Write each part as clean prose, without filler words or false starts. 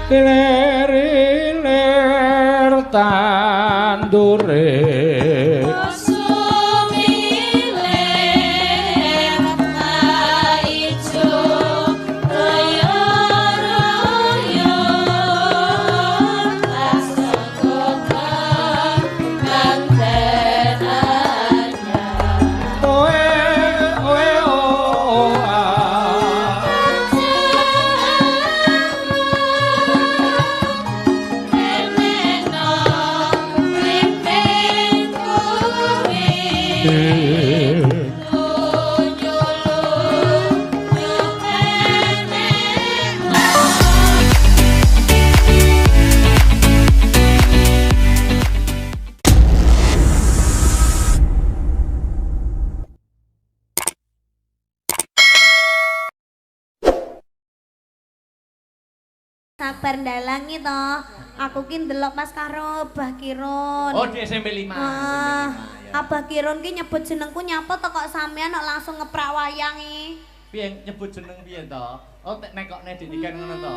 Lir tandure sabar ndalangi toh. Aku ki ndelok pas karo Abah Kirun. Oh, di SMP 5. Ya. Abah Kirun ki nyebut jenengku nyapa to kok sampean kok langsung ngeprak wayang iki. Piye nyebut jeneng piye to? Oh, nek kok didikan ngono to.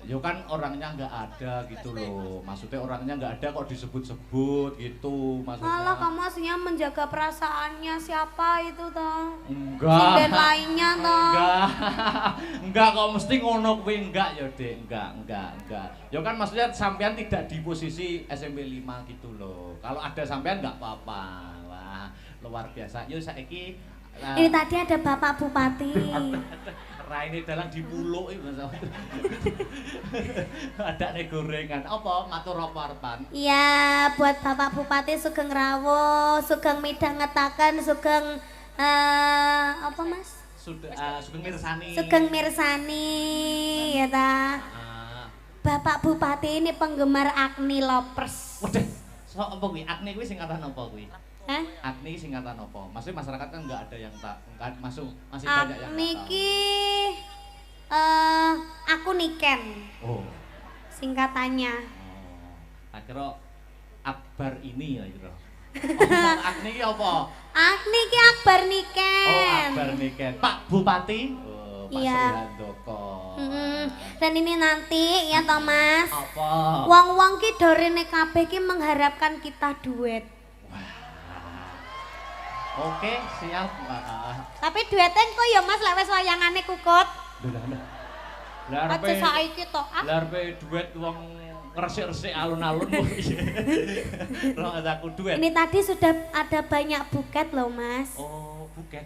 Ya kan orangnya nggak ada gitu loh. Maksudnya orangnya nggak ada kok disebut-sebut gitu maksudnya. Malah kamu aslinya menjaga perasaannya siapa itu toh? Enggak. Sinden lainnya toh. Enggak. Enggak kok mesti ngono kuwi enggak ya, Dek. Enggak. Ya kan maksudnya sampean tidak di posisi SMP 5 gitu loh. Kalau ada sampean enggak apa-apa. Wah, luar biasa. Yo saiki ini tadi ada Bapak Bupati. Raine dalang dipuluk iki Mas. Ada nek gorengan. Apa matur apa arepan? Iya, buat Bapak Bupati Sugeng Rawo, Sugeng midhangetaken, Sugeng apa Mas? Sugeng Mirsani. Sugeng Mirsani ya ta. Bapak Bupati ini penggemar Agni Lovers. Waduh, so apa kuwi? Agni kuwi singkatan apa kuwi? Hah? Agni singkatan apa? Maksudnya masyarakat kan nggak ada yang tak masih banyak yang Agni tahu. ki aku Niken. Oh. Singkatannya. Oh. Akhirnya Akbar ini ya gitu. Oh, Agni ki apa? Agni ki Akbar Niken. Oh, Akbar Niken. Pak Bupati. Oh, Pak Iya. Sri Handoko. Dan ini nanti ya Thomas. Apa? Wong-wong ki dorene kabeh ki mengharapkan kita duet. Oke, siap. Tapi duetnya kok ya Mas lek wis wayangane kukut. Lah Aja saiki to. Lah duet wong ngresik-resik alun-alun kok piye. Ora ada aku duet. Ini tadi sudah ada banyak buket loh Mas. Oh, buket.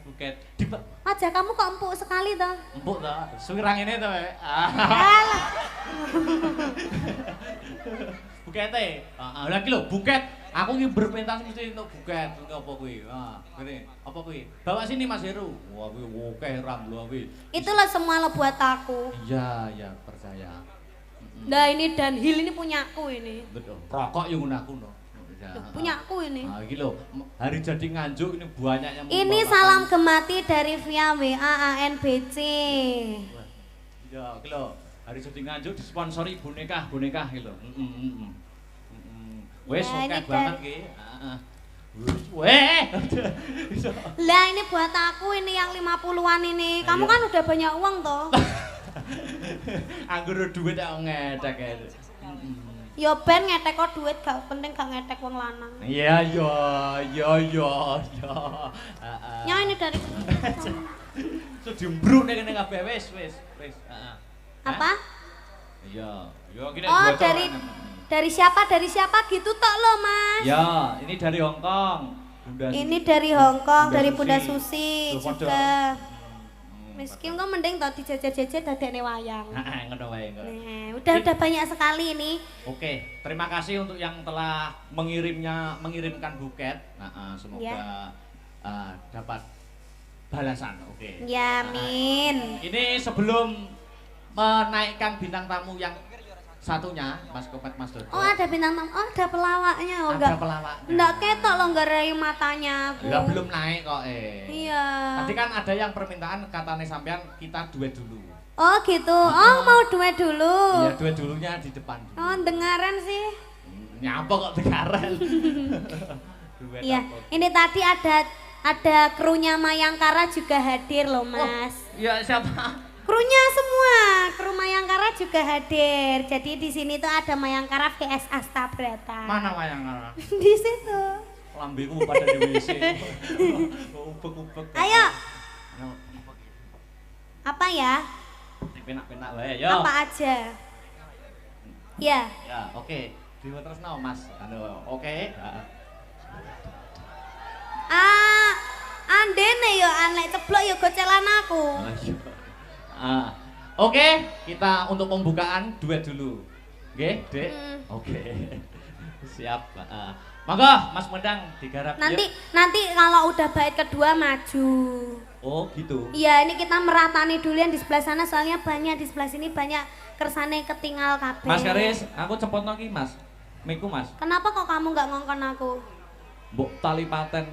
Aja kamu kok empuk sekali toh. Empuk to. Suwirang ini to, Pak. Alah. Bukete. Heeh, lha iki lho buket. Aku iki berpentas mesti untuk buket. Apa kuwi? Ngene. Apa kuwi? Bawa sini Mas Heru. Wah, kuwi akeh ram lho kuwi. Itulah semua lo buat aku. Iya, percaya. Nah ini Dunhill ini punyaku ini. Betul. Rokok yang guna aku no. Punyaku ini. Nah, iki lho, hari jadi Nganjuk ini banyaknya. Ini salam gemati dari via WA ANBC. Ya, iki lho, hari jadi Nganjuk disponsori boneka iki lho. Wes Ya, oke ini banget ki. Heeh. Weh. Lah ini buat aku ini yang 50-an ini. Kamu kan udah banyak uang toh. Anggur duit kok ngedek ya. Ya ben ngetek kok duit gak penting gak ngetek wong lanang. Iya. Ya ini dari So dimbruk nek kene kabeh wis. Heeh. apa? Iya, gini Oh dari siapa gitu tok lo Mas. Ya, ini dari Hong Kong. Ini dari Hong Kong, Bunda dari Susi. Bunda Susi Tuh, juga. Miskin kok mending tau dijajah-jajah dadekne wayang. Heeh, ngono wae kok. Nah, udah banyak sekali ini. Oke, terima kasih untuk yang telah mengirimkan buket. Semoga Ya. dapat balasan. Oke. Ya, amin. Ini sebelum menaikkan bintang tamu yang satunya, Mas Kopet, Mas Dodo. Oh, ada bintang tamu. Oh, ada pelawaknya. Oh, Ada pelawaknya. Enggak ketok lo enggak rai matanya aku. Enggak belum naik kok Iya. Tadi kan ada yang permintaan katanya sampean kita duet dulu. Oh, gitu. Oh, mau duet dulu. Iya, duet dulunya di depan dulu. Oh, dengaran sih. Nyapa kok dengaran. Duet Iya. apa? Ini tadi ada krunya Mayangkara juga hadir loh, Mas. Iya, siapa? Krunya semua, kru Mayangkara juga hadir. Jadi di sini tuh ada Mayangkara VS Astabrata. Mana Mayangkara? Di situ. Lambeku pada di WC. Ubek-ubek. Ayo. Apa ya? Penak-penak wae yo. Apa aja? Ya. Ya, oke. Dewa Tresno Mas. Oke. Andene yo anek ceblok yo gocelan aku. Oke, kita untuk pembukaan duet dulu. Oke, Dek. Oke. Siap. Monggo Mas Mendang digarap. Nanti kalau udah bait kedua maju. Oh, gitu. Iya, ini kita meratani dulu yang di sebelah sana soalnya banyak di sebelah sini banyak kersane ketinggal kabeh. Mas Karis, aku cepot lagi Mas. Miku Mas. Kenapa kok kamu nggak ngongkon aku? Mbok tali paten.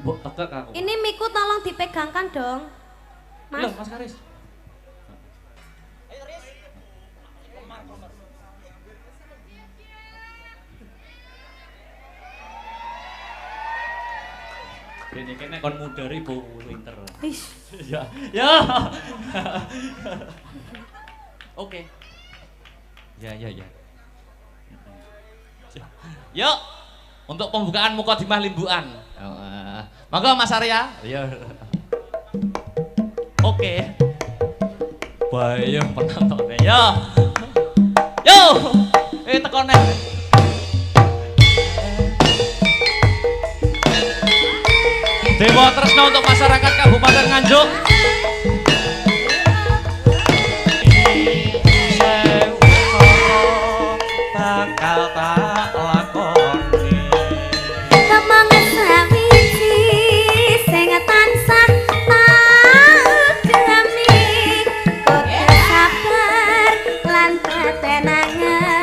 Mbok tegak aku. Ini miku tolong dipegangkan dong. Mas. Loh, Mas Karis. Ini kene kon mudari Bu Winter. Ya. Ya. Oke. Ya. Yuk. Untuk pembukaan Mukadimah Limbuan. Monggo Mas Arya. Ya. Oke. Bayang penontonnya. Ya. Yo. Tekone. Dewa Tresno untuk masyarakat Kabupaten Nganjuk. Bakal tak lakoni Kemang sawiji sing tansah tak gemi kudu sabar lan tetenangan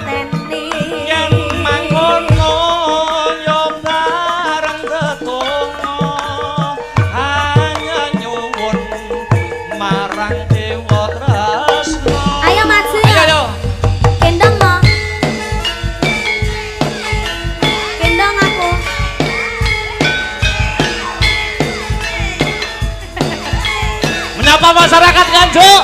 teni yang mangkono yo bareng tetunggo hanya nyuwun marang Dewa Tresno. Ayo maju ya. Ayo. Gendong mo. Gendong aku. Menyapa masyarakat Nganjuk.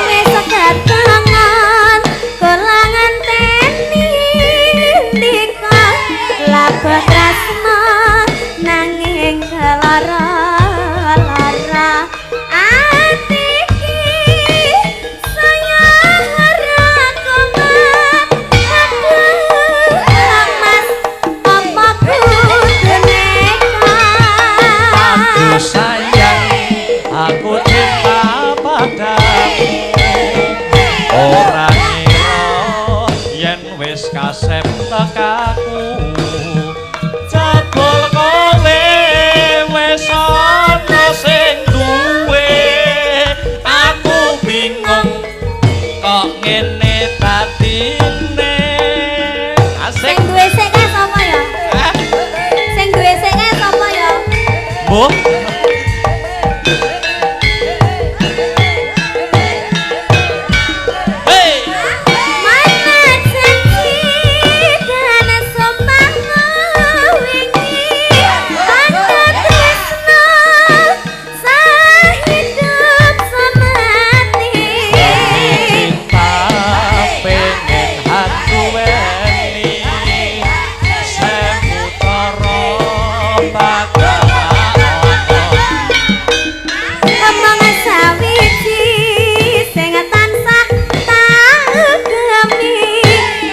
Wis kedatangan kelangan teni ndika laga tresna nanging lara-lara ati iki saya ora komat aduh mas apa kudu Aduh sayang, aku cinta padamu. Ora ngira yen wis kasep tekaku. Jebul kowe wis ana sing duwe. Aku bingung kok ngene tatine. Asik. sing duwe sik kae sapa ya? Sing duwe sik kae sapa ya? Mbok. Hey. Mana janji dan sumpahmu wingi Tanda tresno sehidup semati Pengen aku weni seputara bakal Kemang sawiji sing tansah tak gemi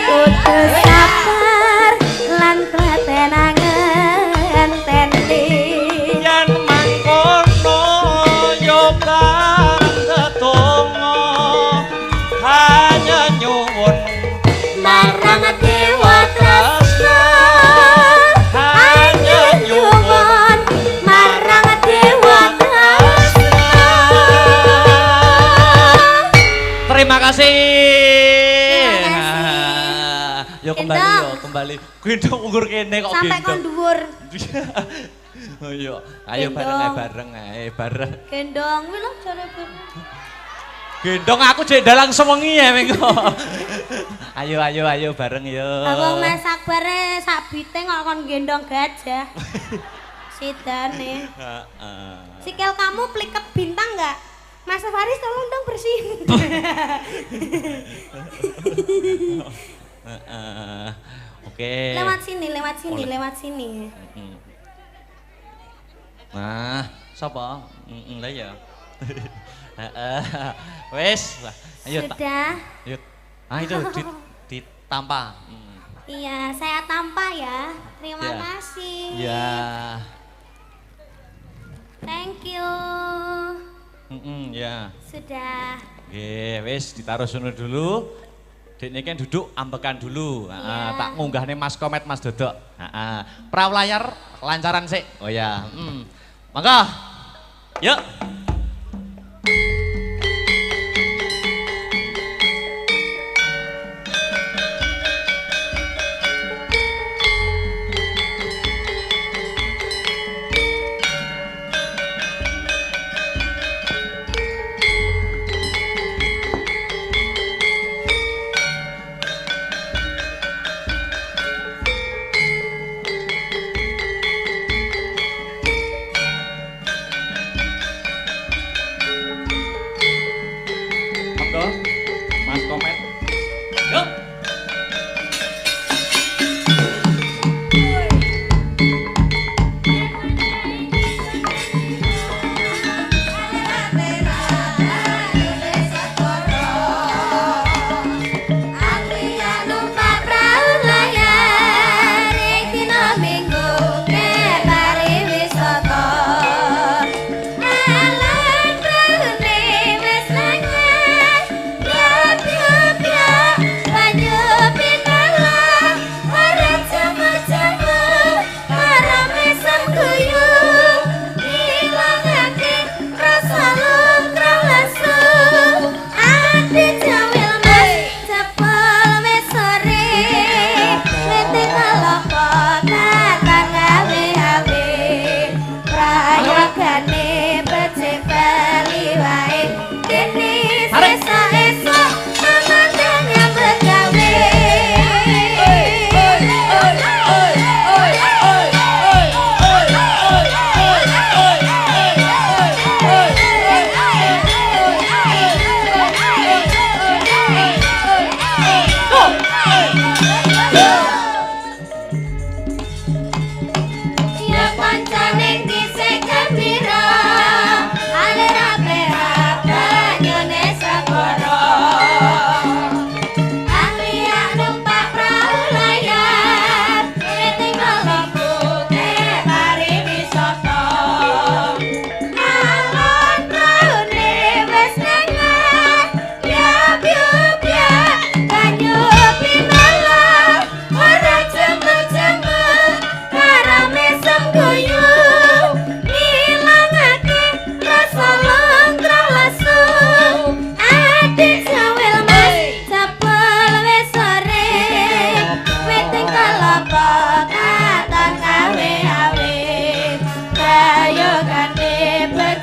kudu sabar lan tetenangan teni yen mangkono yo bareng tetunggo hanya nyuwun marang Dewa Tresno hanya nyuwun marang Dewa Tresno. terima kasih. Terima kasih. Yo kembali. Gendong ukur kene kok Sampai kon gendong. dhuwur. Oh iya, ayo bareng bareng. Gendong kuwi lho jare ben. Gendong aku jek dalang sewengi ya mengko. Ayo bareng yo. Wong Mas Akbar sak biting kok kon gendong gajah. Sidane. Heeh. Sikil kamu pliket bintang enggak? Mas Faris tolong dong bersihin. Oke. Lewat sini. Nah, sapa? Lah ya. Heeh. Wes, ayo. Sudah. Ayo. Ah itu ditampa. Iya, saya tampak ya. Terima Ya. kasih. Ya. Thank you. Ya. Sudah. Nggih, wis ditaruh sono dulu. Dekne kan duduk ambekan dulu. Heeh, Iya. tak munggahne Mas Komet Mas Dodok. Heeh. Pra layar lancaran sik. Oh ya. Mangga. Yuk. Monggo, Mas Komet. Yuk.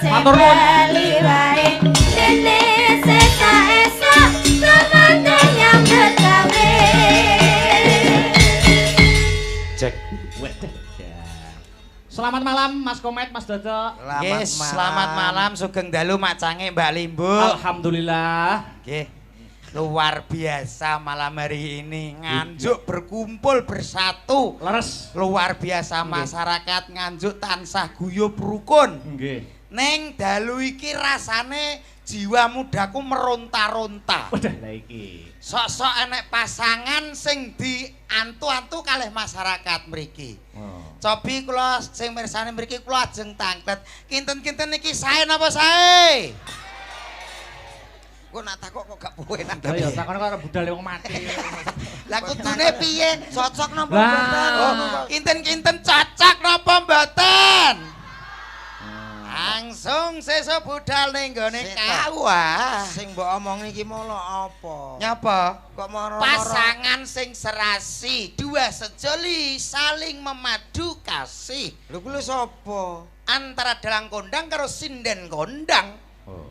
Matur nuwun. Cek. Waduh. Ya. Selamat malam Mas Komet, Mas Dodok. Selamat malam sugeng dalu macange Mbak Limbu. Alhamdulillah. Nggih. Luar biasa malam hari ini Nganjuk berkumpul bersatu. Leres. Luar biasa masyarakat Nganjuk tansah guyub rukun. Nggih. Ning dalu iki rasane jiwa mudaku meronta-ronta. Waduh lha iki. Sok-sok enek pasangan sing diantu-antu kalih masyarakat mriki. Cobi kula sing mirsani mriki kula ajeng tanglet. Kinten-kinten iki sae napa sae? Kok nak takok kok gak puwe nang. Lah ya takon karo budal wong mati. Lah kudune piye? Cocok napa mboten? Kinten-kinten cocok napa mboten? Langsung sesuk budal ning gone kawah. Sing mbok omong iki molo apa? Nyapa? Kok moro-moro Pasangan sing serasi, dua sejoli saling memadu kasih. lho kuwi sapa? Antara dalang kondang karo sinden kondang. Oh.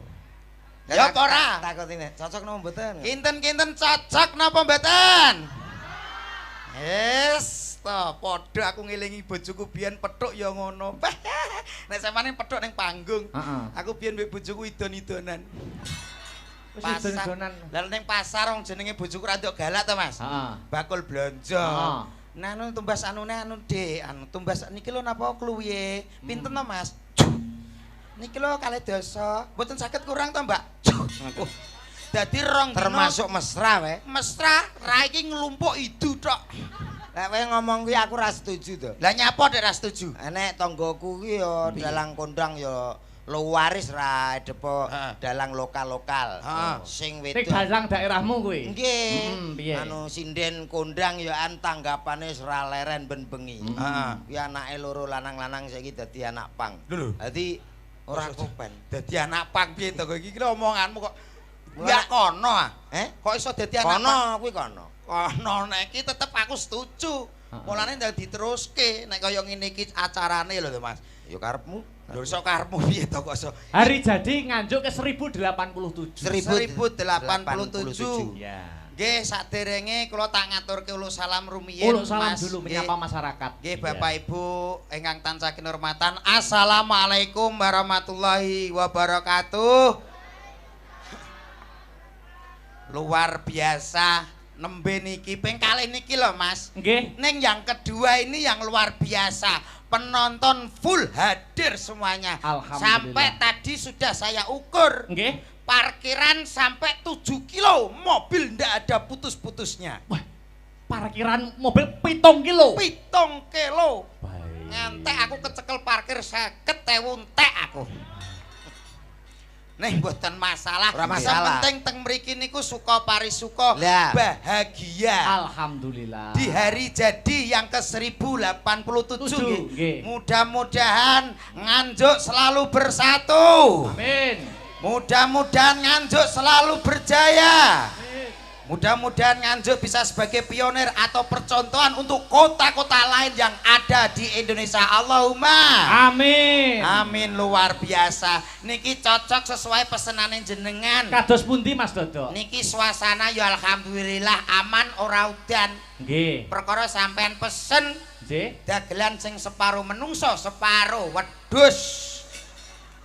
Ya apa ora? Takutine cocok napa mboten? Kinten-kinten cocok napa mboten? Yes, to padha aku ngelingi bojoku biyen pethuk ya ngono. Nek sampeyan pethuk ning panggung. Heeh. Aku biyen mbek bojoku idon-idonan. Wis idon-idonan. Lah ning pasar wong jenenge bojoku ra nduk galak to, Mas. Heeh. Bakul blonjo. Heeh. Nah, anu tumbas anune anu Dik, anu tumbas niki lho napa kluwihe? Pinten to, Mas? Niki lho 2.000. Mboten saged kurang to, Mbak? Dadi rong dina Termasuk mesra wae. mesra, ra iki nglumpuk idu tok. Lek kowe ngomong kuwi aku ra setuju to. Lah nyapa nek ra setuju? Nek tanggoku kuwi ya Piye? dalang kondang ya luwaris ra depo Heeh. dalang lokal-lokal. Heeh. Sing Ning wedok. dalang daerahmu kuwi. Nggih. Piye? Anu sinden kondang ya an tanggapane ora leren ben bengi. Heeh. Kuwi anake loro lanang-lanang saiki dadi anak pang. Lho. Dadi ora kopen. Dadi anak pang piye to iki lho omonganmu kok Mulane- ya kono ah. Kok Kok iso dadi anak pang? kono kuwi kono. Kono nek iki tetep aku setuju. Mulane ndak diteruske nek kaya ngene iki acarane lho Mas. Ya karepmu. Lho iso karepmu piye to kok iso? Hari jadi nganjuk ke 1087. 1087. Ya. Nggih saderenge kula tak ngaturke uluk salam rumiyin. Uluk salam Mas. dulu Nggih. menyapa masyarakat. Nggih Iya. Bapak Ibu ingkang tansah kinurmatan. Assalamualaikum warahmatullahi wabarakatuh. Luar biasa nembe niki ping kalih niki lho Mas. Nggih. Ning yang kedua ini yang luar biasa. Penonton full hadir semuanya. Alhamdulillah. Sampai tadi sudah saya ukur. Nggih. Parkiran sampai 7 kilo. Mobil ndak ada putus-putusnya. Wah, parkiran mobil 7 kilo. 7 kilo. Baik. Ngantek aku kecekel parkir 50.000 entek aku. Nih mboten masalah. Ora masalah. Penting teng mriki niku suka parisuka Lah. bahagia. Alhamdulillah. Di hari jadi yang ke-1087 Nggih. mudah-mudahan Nganjuk selalu bersatu. Amin. Mudah-mudahan Nganjuk selalu berjaya. Mudah-mudahan Nganjuk bisa sebagai pionir atau percontohan untuk kota-kota lain yang ada di Indonesia. Allahumma Amin. amin. Luar biasa. Niki cocok sesuai pesenane jenengan. Kados pundi Mas Dodo? Niki suasana ya alhamdulillah aman ora udan. Nggih. Perkara sampean pesen Nggih. dagelan sing separuh menungso, separuh wedhus.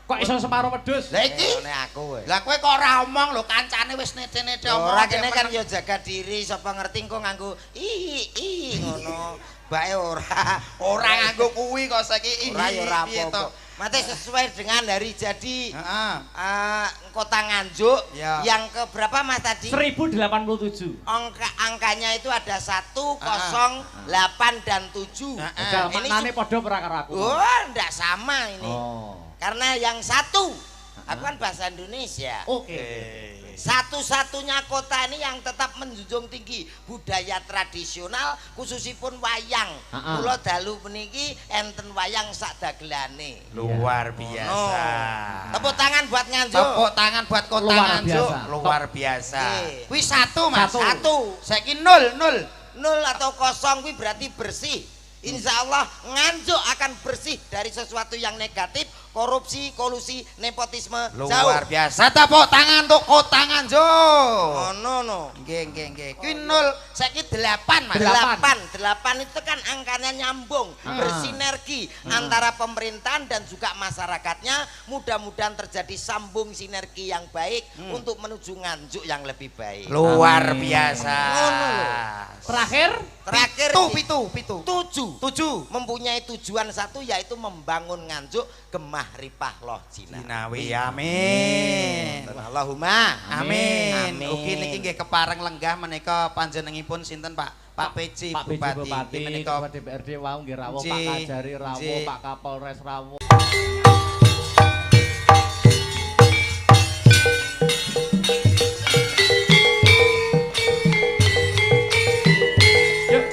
Kok iso separo wedhus? Lah iki Ngene aku kowe. lah kowe kok ora omong lho kancane wis nete-nete omong. Ora kene kan ya jaga diri sapa ngerti engko nganggo i ngono. Bae ora. ora nganggo kuwi kok saiki Ora ya ora piye to? apa-apa. Mate sesuai dengan hari jadi Heeh. Kota Nganjuk Ya. yang ke berapa Mas tadi? 1087. Angkanya itu ada 1, 0, 8 dan 7. Udah Ini maknane padha ora karo aku. Oh, enggak sama ini. Oh. Karena yang 1 aku kan bahasa Indonesia. Oke. Satu-satunya kota ini yang tetap menjunjung tinggi budaya tradisional khususipun wayang. Ha-ha. Kula dalu meniki enten wayang sak dagelane. Luar biasa. Tepuk tangan buat Nganjuk. Tepuk tangan buat kota Luar Nganjuk. biasa. Luar biasa. Oke. Kuwi 1 Mas. Satu. Saiki 0. 0 atau 0 kuwi berarti bersih. Insya Allah Nganjuk akan bersih dari sesuatu yang negatif, korupsi, kolusi, nepotisme. Luar biasa. Tepuk tangan untuk kota Nganjuk. Oh, no. Nggih. Kuwi 0, saiki 8 Mas. 8 itu kan angkanya nyambung, bersinergi antara pemerintahan dan juga masyarakatnya. Mudah-mudahan terjadi sambung sinergi yang baik untuk menuju Nganjuk yang lebih baik. Luar Amin. biasa. Ngono lho. Terakhir Terakhir pitu. 7 mempunyai tujuan satu yaitu membangun Nganjuk gemah ripah loh Cina. Dinawi amin. Allahumma Amin. Amin. Ugi niki nggih kepareng lenggah menika panjenenganipun sinten Pak? Pak PJ Pak PJ Bupati, menika Ketua DPRD wau nggih rawuh, Nggih, Pak Kajari rawuh, nggih. Pak Kapolres rawuh. Yuk.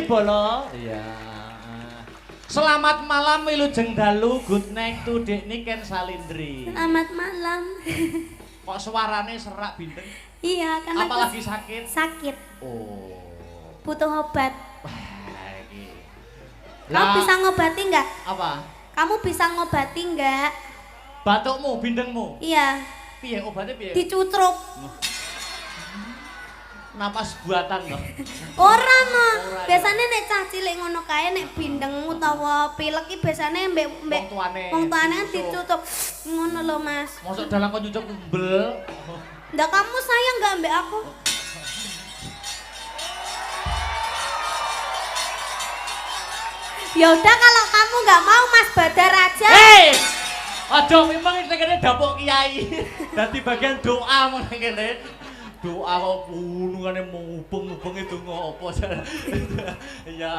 Bolo. Iya. Selamat malam Wilujeng Dalu, good night to Dek Niken Salindri. Selamat malam. Kok suarane serak bintang? Iya, karena aku Apalagi sakit? sakit. Oh. Butuh obat. Baik. Kamu bisa ngobati nggak? Apa? Kamu bisa ngobati nggak? Batukmu, bindengmu. Iya. Piye obatnya piye? Dicucruk. Napas buatan loh. Ora no. Ora, Biasanya nek cah cilik ngono kae nek bindeng utawa pilek iki biasane mbek wong tuane kan dicucuk ngono lho Mas. Mosok dalang kok nyucuk umbel. Ndak kamu sayang nggak mbek aku? Ya udah kalau kamu nggak mau Mas Badar aja. Hei! Aja memang iki kene dapuk kiai. Dadi bagian doa mung kene. Doa kok punungane mubeng-mubeng itu ngopo. Ya,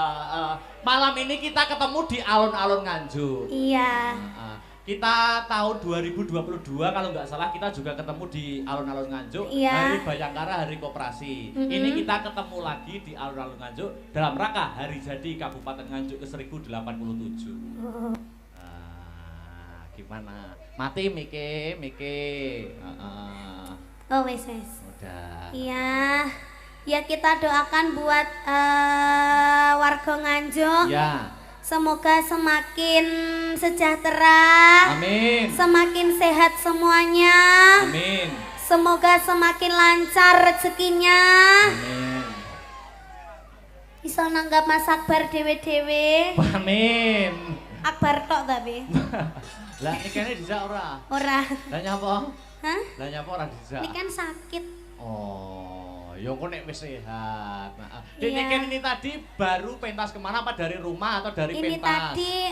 malam ini kita ketemu di alun-alun Nganjuk. Iya. Kita tahun 2022 kalau nggak salah kita juga ketemu di alun-alun Nganjuk, Iya. Hari Bayangkara, Hari Koperasi. Ini kita ketemu lagi di alun-alun Nganjuk dalam rangka Hari Jadi Kabupaten Nganjuk ke-1087. Gimana? Mati Mike. Oh wes. Udah. Iya. Ya kita doakan buat warga Nganjuk. Ya. Semoga semakin sejahtera. Amin. Semakin sehat semuanya. Amin. Semoga semakin lancar rezekinya. Amin. Bisa nanggap Mas Akbar dewe-dewe. Amin. Akbar tok tapi. Lah ini kayaknya dijak ora? Ora. Lah nyapa? Hah? Lah nyapa ora dijak? Ini kan sakit. Oh, ya kok nek wis sehat. Nah, Iya. Dek ini tadi baru pentas kemana apa dari rumah atau dari Ini pentas? tadi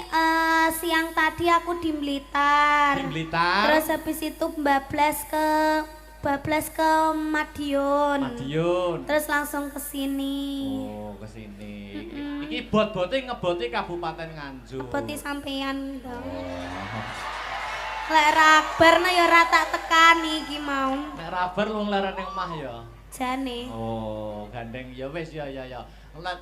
siang tadi aku di Blitar. Di Blitar. Terus habis itu bablas ke Madiun. Madiun. Terus langsung ke sini. Oh, ke sini. Iki bot-bote ngeboti Kabupaten Nganjuk. Poti sampean dong. Oh. Lek rabar nah ya ora tak tekani iki mau. Nek rabar lu nglarane omah ya. Jane. Oh, gandeng ya wis ya.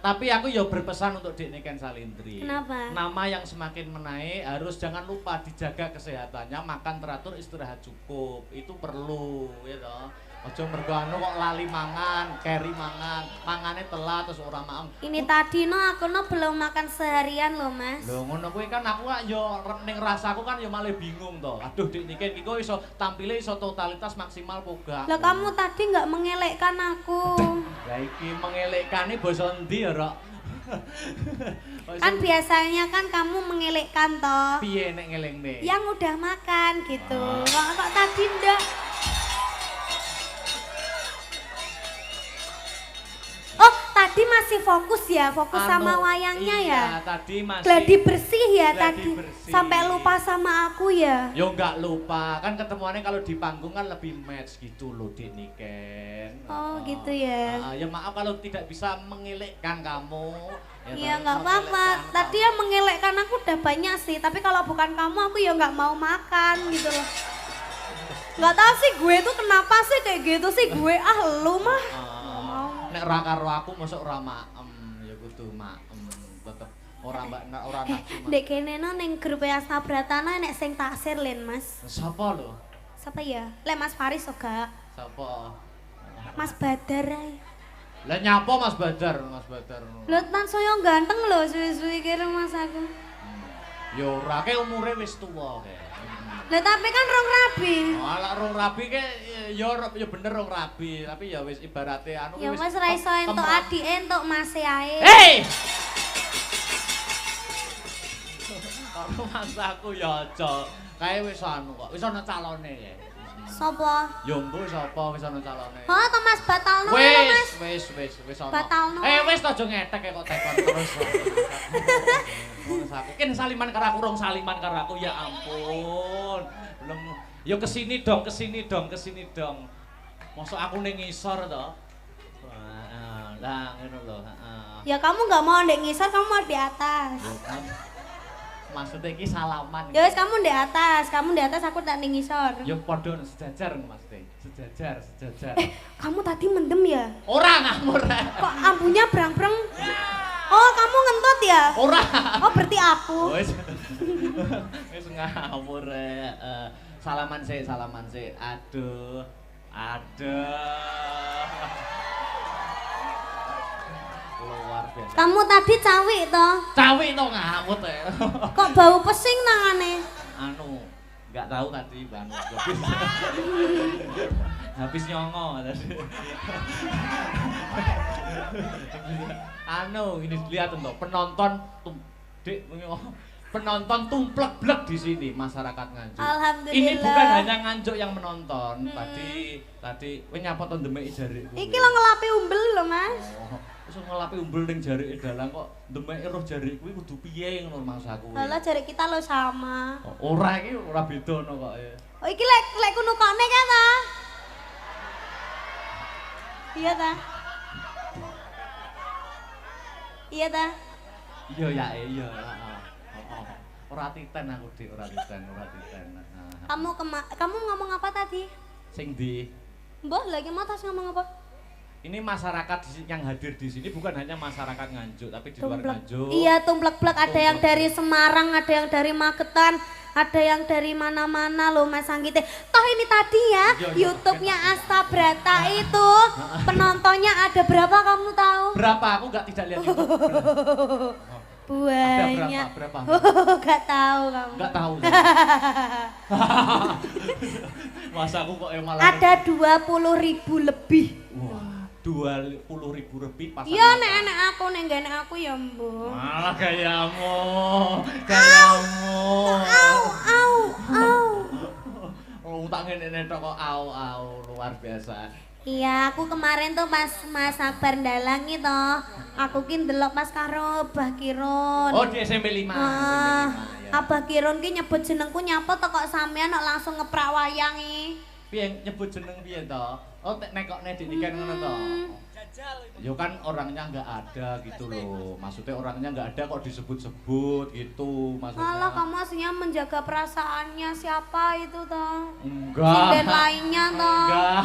Tapi aku ya berpesan untuk Dek Niken Salindri. Kenapa? Nama yang semakin menaik harus jangan lupa dijaga kesehatannya, makan teratur, istirahat cukup. Itu perlu, ya toh. Aja mergo anu kok lali mangan, keri mangan, mangane telat terus ora maem. Ini tadi aku belum makan seharian loh Mas. Lho ngono kuwi kan aku kok yo ning rasaku kan yo malah bingung to. Aduh Dek Niken iki kok iso tampile iso totalitas maksimal po gak. Lah kamu tadi nggak mengelekkan aku. Lah iki mengelekane basa endi ya, Rok? Kan biasanya kan kamu mengelekkan toh. Piye nek ngelingne? Yang udah makan gitu. Kok tadi ndak? Oh, tadi masih fokus ya, fokus sama wayangnya ya. Iya, tadi masih Gladi bersih ya gladi tadi. bersih. Sampai lupa sama aku ya. Yo enggak lupa, kan ketemuannya kalau di panggung kan lebih match gitu loh Dek Niken. Oh, gitu ya. Ya maaf kalau tidak bisa mengelekkan kamu. Iya toh, nggak apa-apa. mengelekkan Tadi yang mengelekkan aku udah banyak sih. Tapi kalau bukan kamu aku ya nggak mau makan gitu loh. Nggak tahu sih gue tuh kenapa sih kayak gitu sih gue lu mah. Nek ora karo aku mosok ora maem, ya kudu maem. Tetep ora ora nafsu. Dek kene no ning grup Yasna Bratana nek sing taksir Len Mas. Sapa lho? Siapa ya? Lek Mas Faris oga. Sapa? Mas Badar ae. Lah nyapa Mas Badar, Mas Badar. Lho tan saya ganteng lho suwi-suwi kira Mas aku. Ya ora ke umure wis tuwa ke. Lah tapi kan rong rabi. Oh, lak rong rabi ke ya bener rong rabi, tapi ya wis ibarate anu Ya wis ra iso entuk adike entuk mase ae. Hei! Karo mas aku ya aja. Kae wis anu kok, wis ana calone ya. Sopo? Ya mbuh sapa wis ana calone. Oh, to Mas Batalno lho Mas. Wis ana. Batalno. Wis aja ngetek kok tekon terus. Terus aku ken saliman karo aku rong saliman karo aku ya ampun. Belum ya kesini dong. Mosok aku ning ngisor to. Lah ngono lho, heeh. Ya kamu nggak mau ndek ngisor, kamu mau di atas. Maksudnya iki salaman. Ya wis kamu di atas, aku tak ning ngisor. Ya padha sejajar maksudnya. Sejajar. Kamu tadi mendem ya? Ora ngamur. Kok ambunya brang-brang? Oh, kamu ngentut ya? Ora. Oh, berarti aku. Wis. Wis ngawur. Salaman sik. Aduh. Luar biasa. Kamu tadi cawik toh? Cawik to ngamut e. Kok bau pesing nangane? Anu, enggak tahu tadi Bang. Habis nyongo tadi. Anu, ini lihat tuh penonton penonton tumplek-blek di sini masyarakat Nganjuk. Alhamdulillah. Ini bukan hanya Nganjuk yang menonton. Tadi kowe nyapa to ndemeki jarik. Iki lo ngelapi umbel lho, Mas. Oh, terus ngelapi umbel ning jarike dalang kok ndemeki roh jarik kuwi kudu piye ngono maksudku. Lah jarik kita lo sama. Oh, ora iki ora beda no kok. Oh, iki lek kuno kone kan ta? Iya ta? Iya ta? Iya ya, iya. Ora titen aku Dik, ora titen. Kamu ngomong apa tadi? Sing ndi? Mbah, lagi mau tas ngomong apa? Ini masyarakat yang hadir di sini bukan hanya masyarakat Nganjuk, tapi di luar Nganjuk. Iya, tumplek-plek. Ada yang dari Semarang, ada yang dari Magetan, ada yang dari mana-mana loh Mas Anggite. Toh ini tadi ya, YouTube-nya Asta Brata itu penontonnya ada berapa kamu tahu? Berapa? Aku tidak lihat YouTube. Banyak. Ada berapa? Gak tahu kamu. Enggak tahu. Masa aku kok malah ada 20.000 lebih. Wah, 20.000 lebih pas. Iya, nek aku ya, Mbok. Malah gayamu. Au. Oh, tak ngene tok kok au luar biasa. Iya, aku kemarin tuh pas Mas Akbar ndalang itu, aku ki ndelok pas karo Abah Kirun. Oh, di SMP 5. Ah, ya. Abah Kirun ki nyebut jenengku nyapa to kok sampean kok langsung ngeprak wayang iki. Piye nyebut jeneng piye to? Oh, nekokne didikan ngono to. Ya kan orangnya nggak ada gitu loh. Maksudnya orangnya nggak ada kok disebut-sebut gitu maksudnya. Malah kamu aslinya menjaga perasaannya siapa itu toh? Enggak. Sinden lainnya toh?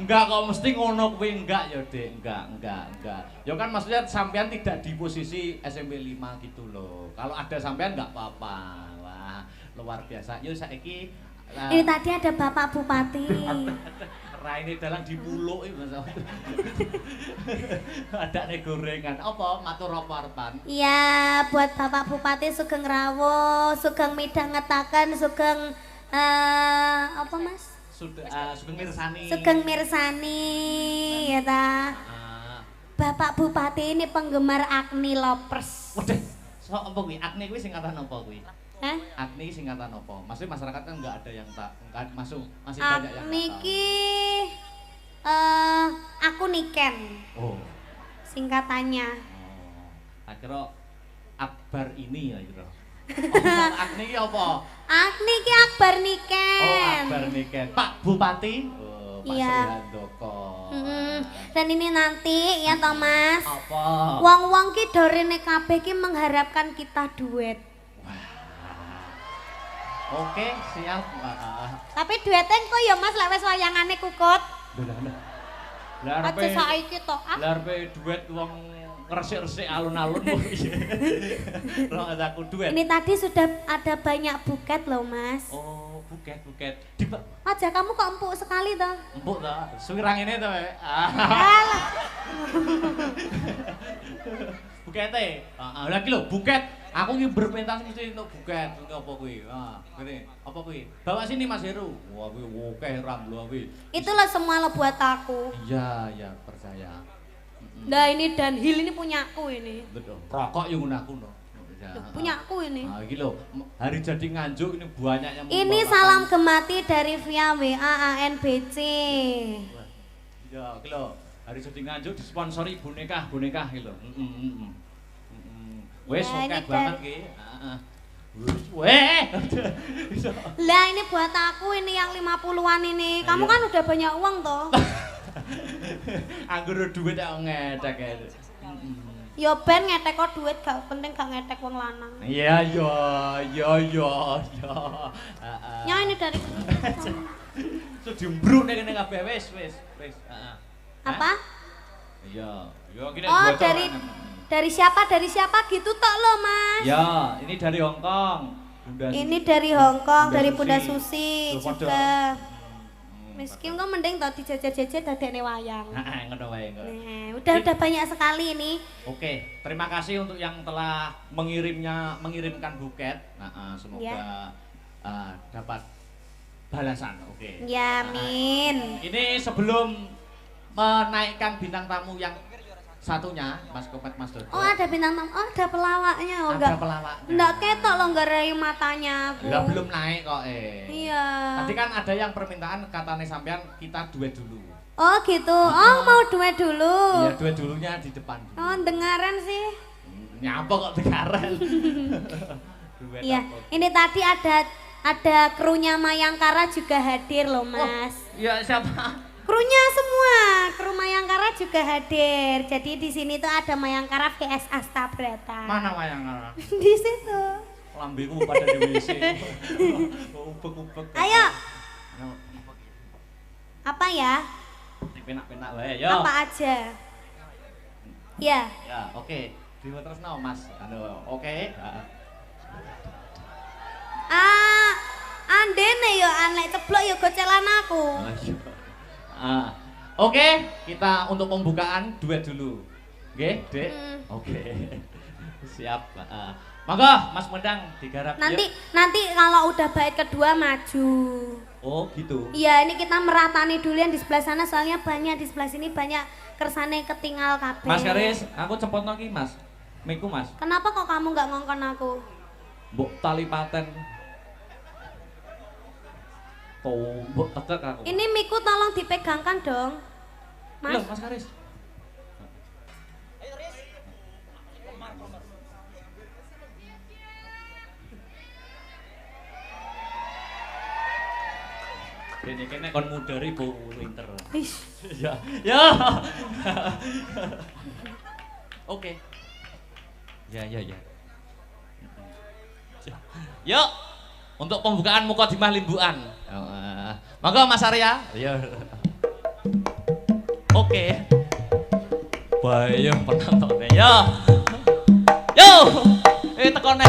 Enggak kok mesti ngono kuwi enggak ya, Dek. Enggak. Ya kan maksudnya sampean tidak di posisi SMP 5 gitu loh. Kalau ada sampean enggak apa-apa. Wah, luar biasa. Yo saiki ini tadi ada Bapak Bupati. Raine dalang dipuluk iki Mas. Ada nih gorengan. Apa matur apa arepan? Iya, buat Bapak Bupati Sugeng Rawo, Sugeng midhangetaken, Sugeng apa Mas? Sugeng Mirsani. Sugeng Mirsani, ya ta. Bapak Bupati ini penggemar Agni Lovers. Waduh, so apa kuwi? Agni kuwi singkatan apa kuwi? Hah? Agni singkatan apa? Maksudnya masyarakat kan enggak ada yang masih banyak yang Agni tahu. ki aku Niken. Oh. Singkatannya. Tak kira Akbar ini ya kira. Oh, Agni ki apa? Agni ki Akbar Niken. Oh, Akbar Niken. Pak Bupati. Oh, Pak Iya. Sri Handoko. Dan ini nanti ya Thomas. Apa? Wong-wong ki dorene kabeh ki mengharapkan kita duet. Oke, siap. Tapi duetnya kok ya Mas lek wis wayangane kukut. Lah Aja saiki to. Lah duet wong ngresik-resik alun-alun kok piye. Ora ada aku duet. Ini tadi sudah ada banyak buket loh Mas. Oh, buket. Aja kamu kok empuk sekali toh. Empuk to. Suwirang ini to, Pak. Alah. Bukete. Heeh, lha iki lho buket. Aku iki berpentas mesti untuk buket. Apa kuwi? Ngene. Apa kuwi? Bawa sini Mas Heru. Wah, kuwi akeh ramlo kuwi. Itulah semua lo buat aku. Iya, percaya. Nah ini Dunhill ini punyaku ini. Betul. Rokok yang gunaku no. Punyaku ini. Nah, iki lho, hari jadi Nganjuk ini banyak yang Ini salam gemati dari via WA ANBC. Ya, iki lho, hari jadi Nganjuk disponsori boneka iki lho. Wes Ya, oke ini banget ki. Heeh. Weh. Lah ini buat aku ini yang 50-an ini. Kamu kan udah banyak uang toh. Anggur duit yang ngedek ya. Ya ben ngetek kok duit gak penting gak ngetek wong lanang. Iya. Ya ini dari Sudah diembruk nih kene kabeh wis. Heeh. apa? Iya, gini Oh, bocor dari kan. dari siapa gitu tok lo, Mas. Ya, ini dari Hong Kong. Ini dari Hong Kong, Bunda dari Susi. Bunda Susi Tuh, padha. juga. Miskin kok mending tau dijajar-jajar dadekne wayang. Heeh, ngono wae kok. Nah, udah banyak sekali ini. Oke, terima kasih untuk yang telah mengirimkan buket. Semoga Ya. dapat balasan. Oke. Ya, amin. Ini sebelum menaikkan bintang tamu yang satunya, Mas Kopet, Mas Dodo. Oh, ada bintang tamu. Oh, ada pelawaknya. Oh, ada pelawaknya. enggak ketok lo enggak rayu matanya aku. Lah belum naik kok Iya. Tadi kan ada yang permintaan katanya sampean kita duet dulu. Oh, gitu. Oh, mau duet dulu. Iya, duet dulunya di depan. Oh, dengaran sih. Nyapa kok dengaran. Duet Iya, apa? ini tadi ada krunya Mayangkara juga hadir loh, Mas. Iya, siapa? Krunya semua, kru Mayangkara juga hadir. Jadi di sini tuh ada Mayangkara VS Astabrata. Mana wayang? Di situ. Lambeku pada di WC. Ubek-ubek. Ayo. Apa ya? Penak-penak wae, yo. Apa aja? Ya. Ya, oke. Dewa Tresno, Mas. Oke. Andene yo anek ceblok yo gocelan aku. Oke, kita untuk pembukaan duet dulu. Oke, Dek. Oke. Siap. Monggo Mas Mendang digarap. Nanti kalau udah bait kedua maju. Oh, gitu. Iya, ini kita meratani dulu yang di sebelah sana soalnya banyak di sebelah sini banyak kersane ketinggal kabeh. Mas Karis, aku cepot ki, Mas. Miku, Mas. Kenapa kok kamu nggak ngongkon aku? Mbok tali paten. Mbok tekek aku. Ini miku tolong dipegangkan dong. Mas. Loh, Mas Karis. Ini kene kon mudari bu winter. Ish. Ya. Ya. Oke. Ya. Yuk. Untuk pembukaan Mukadimah Limbuan. Monggo Mas Arya. Ya. Oke. Bayo penontonnya. Ya. Yo. Tekone.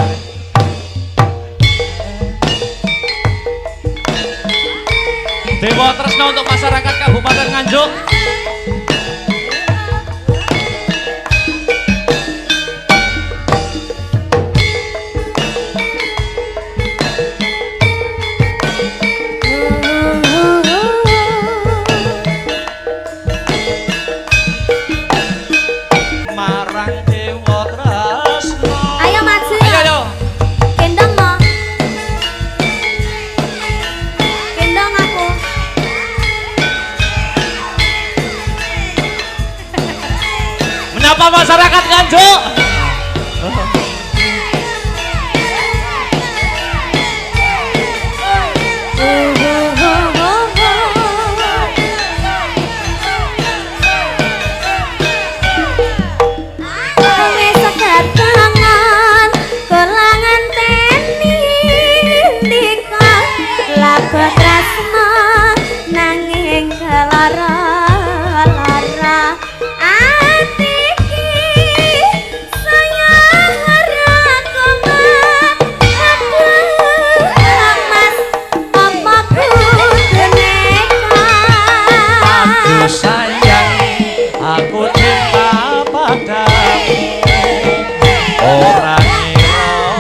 Dewa Tresno untuk masyarakat Kabupaten Nganjuk. Marang Dewa Tresno. Ayo maju ya. Ayo. Gendong mo. Gendong aku. Menyapa masyarakat Nganjuk.